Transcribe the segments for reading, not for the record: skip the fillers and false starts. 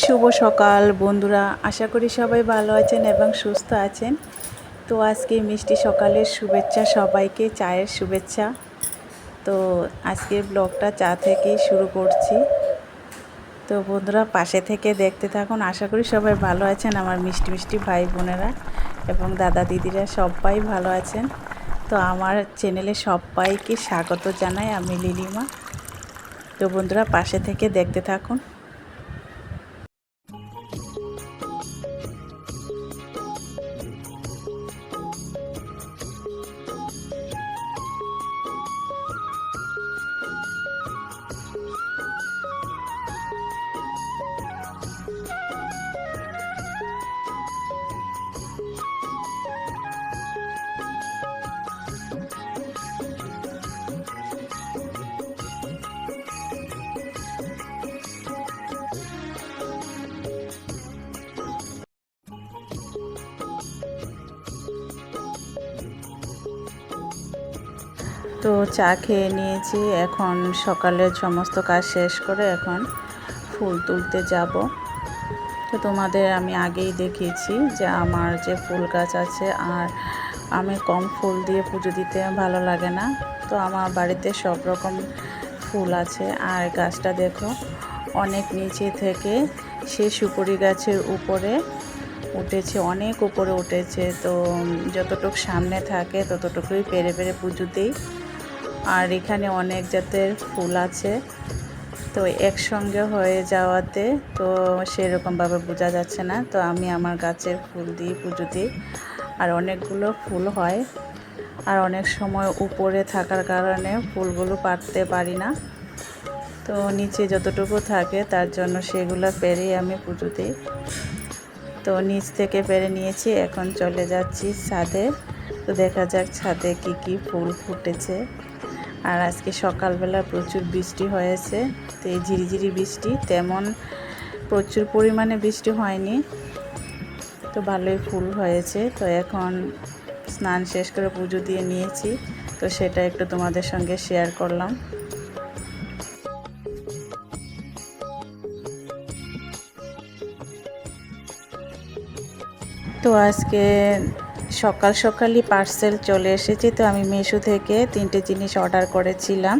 শুভ সকাল বন্ধুরা, আশা করি সবাই ভালো আছেন এবং সুস্থ আছেন। তো আজকে মিষ্টি সকালের শুভেচ্ছা সবাইকে, চায়ের শুভেচ্ছা। তো আজকের ব্লগটা চা থেকেই শুরু করছি। তো বন্ধুরা পাশে থেকে দেখতে থাকুন, আশা করি সবাই ভালো আছেন, আমার মিষ্টি মিষ্টি ভাই বোনেরা এবং দাদা দিদিরা সবাই ভালো আছেন। তো আমার চ্যানেলে সবাইকে স্বাগত জানাই, আমি লিলিমা। তো বন্ধুরা পাশে থেকে দেখতে থাকুন। তো চা খেয়ে নিয়েছি, এখন সকালের সমস্ত কাজ শেষ করে এখন ফুল তুলতে যাব। তো তোমাদের আমি আগেই দেখিয়েছি যে আমার যে ফুল গাছ আছে, আর আমি কম ফুল দিয়ে পুজো দিতে ভালো লাগে না। তো আমার বাড়িতে সব রকম ফুল আছে। আর গাছটা দেখো অনেক নিচে থেকে সে সুপুরি গাছের উপরে উঠেছে, অনেক উপরে উঠেছে। তো যতটুকু সামনে থাকে ততটুকুই পেরে পেরে পুজো দিই। আর এখানে অনেক জাতের ফুল আছে, তো একসঙ্গে হয়ে যাওয়াতে তো সেরকমভাবে বোঝা যাচ্ছে না। তো আমি আমার গাছের ফুল দিয়ে পুজো দিই। আর অনেকগুলো ফুল হয়, আর অনেক সময় উপরে থাকার কারণে ফুলগুলো পারতে পারি না। তো নিচে যতটুকু থাকে তার জন্য সেগুলো পেরেই আমি পুজো দিই। তো নিচ থেকে পেরে নিয়েছি, এখন চলে যাচ্ছি ছাদে। তো দেখা যাক ছাদে কি কি ফুল ফুটেছে। আর আজকে সকালবেলা প্রচুর বৃষ্টি হয়েছে। তো এই ঝিরিঝিরি বৃষ্টি, তেমন প্রচুর পরিমাণে বৃষ্টি হয়নি, তো ভালোই ফুল হয়েছে। তো এখন স্নান শেষ করে পুজো দিয়ে নিয়েছি, তো সেটা একটু তোমাদের সঙ্গে শেয়ার করলাম। তো আজকে সকাল সকালই পার্সেল চলে এসেছে। তো আমি মিশো থেকে 3টে জিনিস অর্ডার করেছিলাম।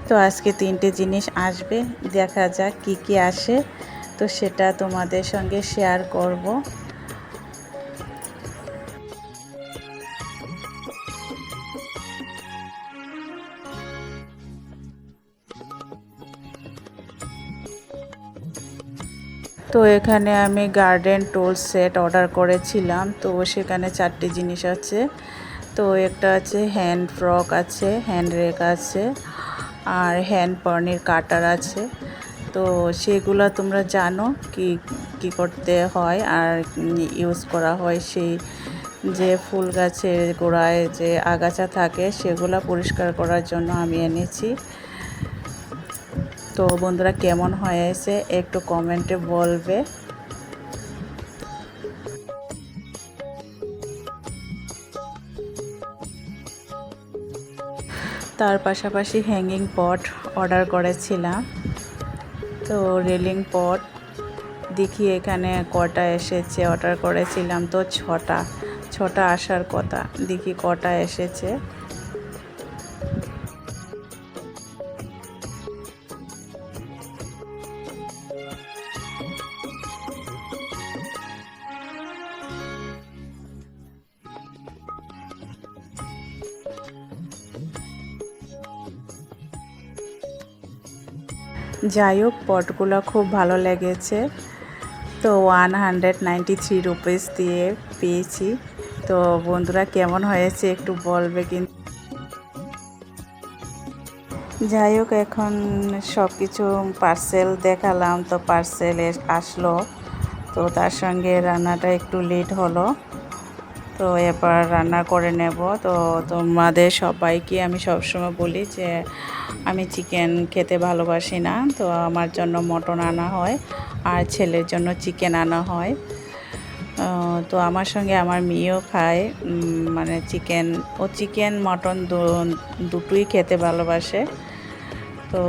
তো আজকে 3টে জিনিস আসবে, দেখা যাক কি কি আসে। তো সেটা তোমাদের সঙ্গে শেয়ার করব। তো এখানে আমি গার্ডেন টুল সেট অর্ডার করেছিলাম। তো সেখানে 4টে জিনিস আছে। তো একটা আছে হ্যান্ড ফ্রক আছে, হ্যান্ড রেক আছে, আর হ্যান্ড পনির কাটার আছে। তো সেগুলো তোমরা জানো কি কি করতে হয় আর ইউজ করা হয়। সেই যে ফুল গাছের গোড়ায় যে আগাছা থাকে সেগুলো পরিষ্কার করার জন্য আমি এনেছি। তো বন্ধুরা কেমন হয়েছে একটু কমেন্টে বলবে। তার পাশাপাশি হ্যাঙ্গিং পট অর্ডার করেছিলাম। তো রেলিং পট দেখি এখানে কটা এসেছে, অর্ডার করেছিলাম তো ছটা আসার কথা, দেখি কটা এসেছে। যাই হোক পটগুলো খুব ভালো লেগেছে। তো 193 রুপিস দিয়ে পেয়েছি। তো বন্ধুরা কেমন হয়েছে একটু বলবে কিন্তু। যাই হোক এখন সব কিছু পার্সেল দেখালাম, তো পার্সেল আসলো। তো তার সঙ্গে রান্নাটা একটু লেট হলো। তো এবার রান্না করে নেব। তো তোমাদের সবাইকে আমি সবসময় বলি যে আমি চিকেন খেতে ভালোবাসি না। তো আমার জন্য মটন আনা হয়, আর ছেলের জন্য চিকেন আনা হয়। তো আমার সঙ্গে আমার মেয়েও খায়, মানে চিকেন মটন দুটোই খেতে ভালোবাসে। তো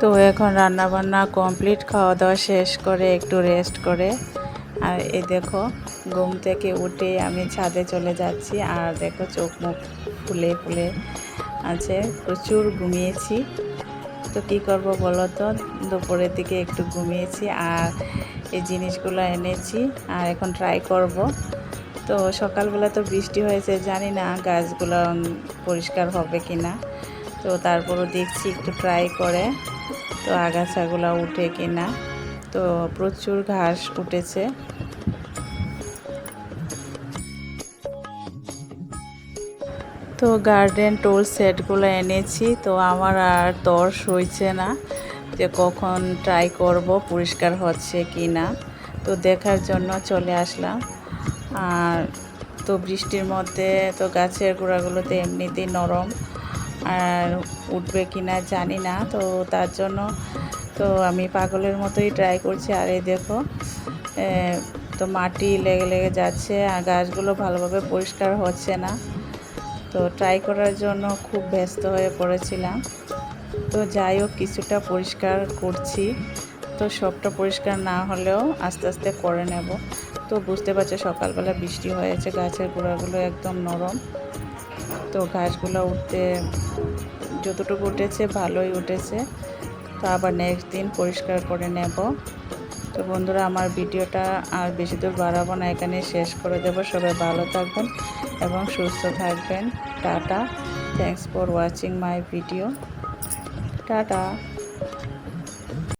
তো এখন রান্না বান্না কমপ্লিট, খাওয়া দাওয়া শেষ করে একটু রেস্ট করে আর এই দেখো ঘুম থেকে উঠে আমি ছাদে চলে যাচ্ছি। আর দেখো চোখ মুখ ফুলে ফুলে আছে, প্রচুর ঘুমিয়েছি। তো কী করবো বলো তো, দুপুরের দিকে একটু ঘুমিয়েছি আর এই জিনিসগুলো এনেছি আর এখন ট্রাই করব। তো সকালবেলা তো বৃষ্টি হয়েছে, জানি না গাছগুলো পরিষ্কার হবে কি না। তো তারপরও দেখছি একটু ট্রাই করে, তো আগাছাগুলো উঠে কি না। তো প্রচুর ঘাস উঠেছে। তো গার্ডেন টুল সেটগুলো এনেছি, তো আমার আর তর্স হয়েছে না যে কখন ট্রাই করব পরিষ্কার হচ্ছে কি না। তো দেখার জন্য চলে আসলাম। আর তো বৃষ্টির মধ্যে তো গাছের গোড়াগুলোতে এমনিতেই নরম, আর উঠবে কি না জানি না। তো তার জন্য তো আমি পাগলের মতোই ট্রাই করছি। আর এই দেখো তো মাটি লেগে লেগে যাচ্ছে আর গাছগুলো ভালোভাবে পরিষ্কার হচ্ছে না। তো ট্রাই করার জন্য খুব ব্যস্ত হয়ে পড়েছিলাম। তো যাই হোক কিছুটা পরিষ্কার করছি। তো সবটা পরিষ্কার না হলেও আস্তে আস্তে করে নেব। তো বুঝতে পারছো সকালবেলা বৃষ্টি হয়েছে, গাছের গোড়াগুলো একদম নরম। তো ঘাসগুলো উঠতে যতটুকু উঠেছে ভালোই উঠেছে। তো আবার নেক্সট দিন পরিষ্কার করে নেব। তো বন্ধুরা আমার ভিডিওটা আর বেশি দূর বাড়াবো না, এখানে শেষ করে দেব। সবাই ভালো থাকবেন এবং সুস্থ থাকবেন। Tata, thanks for watching my video. Tata.